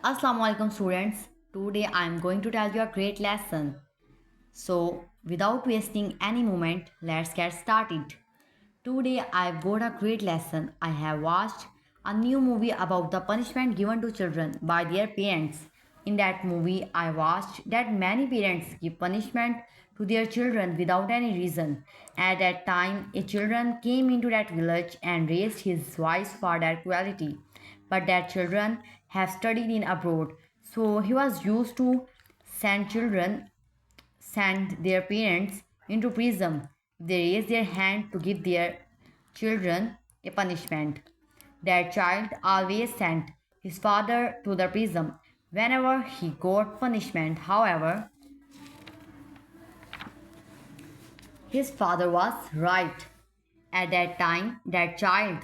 Assalamu alaikum students. Today I am going to tell you a great lesson. So without wasting any moment, let's get started. Today I've got a great lesson. I have watched a new movie about the punishment given to children by their parents. In that movie, I watched that many parents give punishment to their children without any reason. At that time, a children came into that village and raised his voice for their cruelty. But their children have studied in abroad, so he was used to send children send their parents into prison if they raise their hand to give their children a punishment. That child always sent his father to the prison whenever he got punishment. However, his father was right. At that time, that child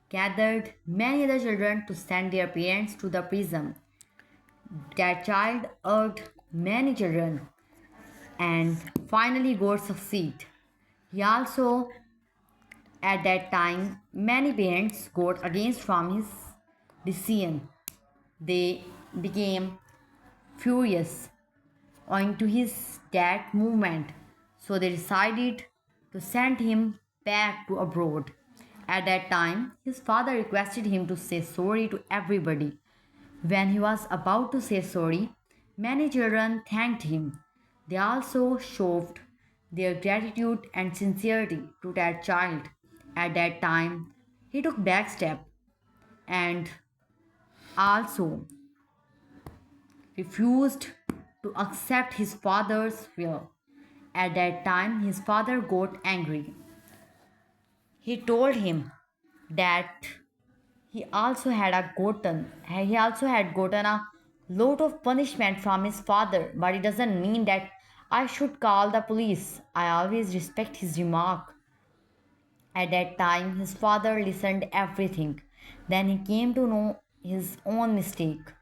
gathered many other children to send their parents to the prison. That child urged many children and finally got succeed. He also at that time many parents got against from his decision. They became furious owing to his that movement, so they decided to send him back to abroad. At that time, his father requested him to say sorry to everybody. When he was about to say sorry, many children thanked him. They also showed their gratitude and sincerity to that child. At that time, he took back step and also refused to accept his father's will. At that time, his father got angry. He told him that he also had gotten a lot of punishment from his father, but it doesn't mean that I should call the police. I always respect his remark. At that time, his father listened everything. Then he came to know his own mistake.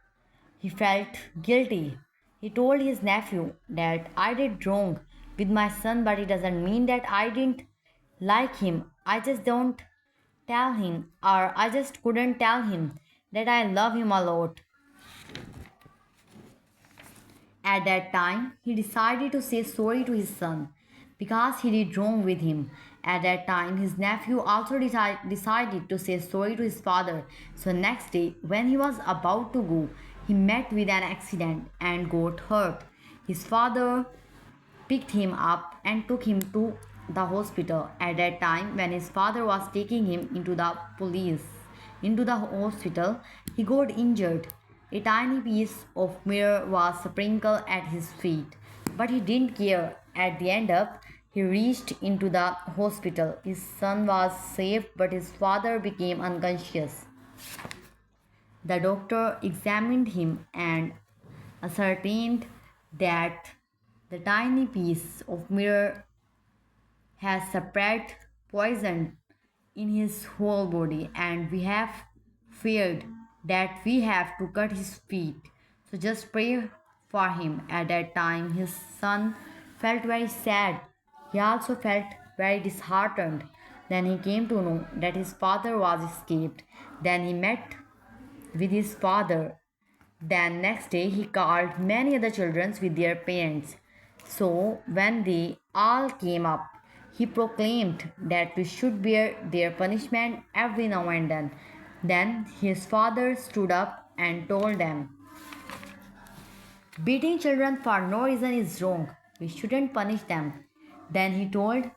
He felt guilty. He told his nephew that I did wrong with my son, but it doesn't mean that I didn't like him. I just don't tell him, or I just couldn't tell him that I love him a lot. At that time, he decided to say sorry to his son because he did wrong with him. At that time, his nephew also decided to say sorry to his father. So, next day, when he was about to go, he met with an accident and got hurt. His father picked him up and took him to the hospital. At that time, when his father was taking him into the hospital, he got injured. A tiny piece of mirror was sprinkled at his feet, but he didn't care. At the end up, he reached into the hospital. His son was saved, but his father became unconscious. The doctor examined him and ascertained that the tiny piece of mirror has spread poison in his whole body, and we have feared that we have to cut his feet. So just pray for him. At that time, his son felt very sad. He also felt very disheartened. Then he came to know that his father was escaped. Then he met with his father. Then next day he called many other children with their parents. So when they all came up, he proclaimed that we should bear their punishment every now and then. Then his father stood up and told them, beating children for no reason is wrong. We shouldn't punish them. Then he told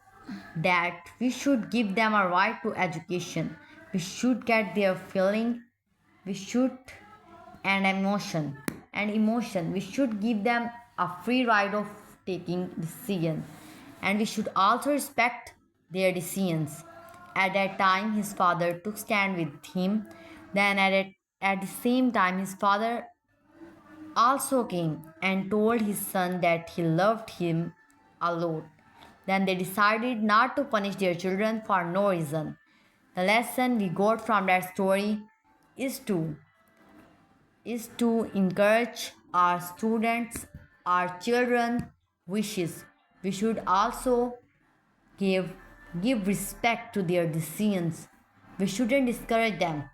that we should give them a right to education. We should get their feeling. We should and emotion. We should give them a free right of taking decisions, and we should also respect their decisions. At that time, his father took stand with him. Then at the same time, his father also came and told his son that he loved him a lot. Then they decided not to punish their children for no reason. The lesson we got from that story is to encourage our students, our children wishes. We should also give give respect to their decisions. We shouldn't discourage them.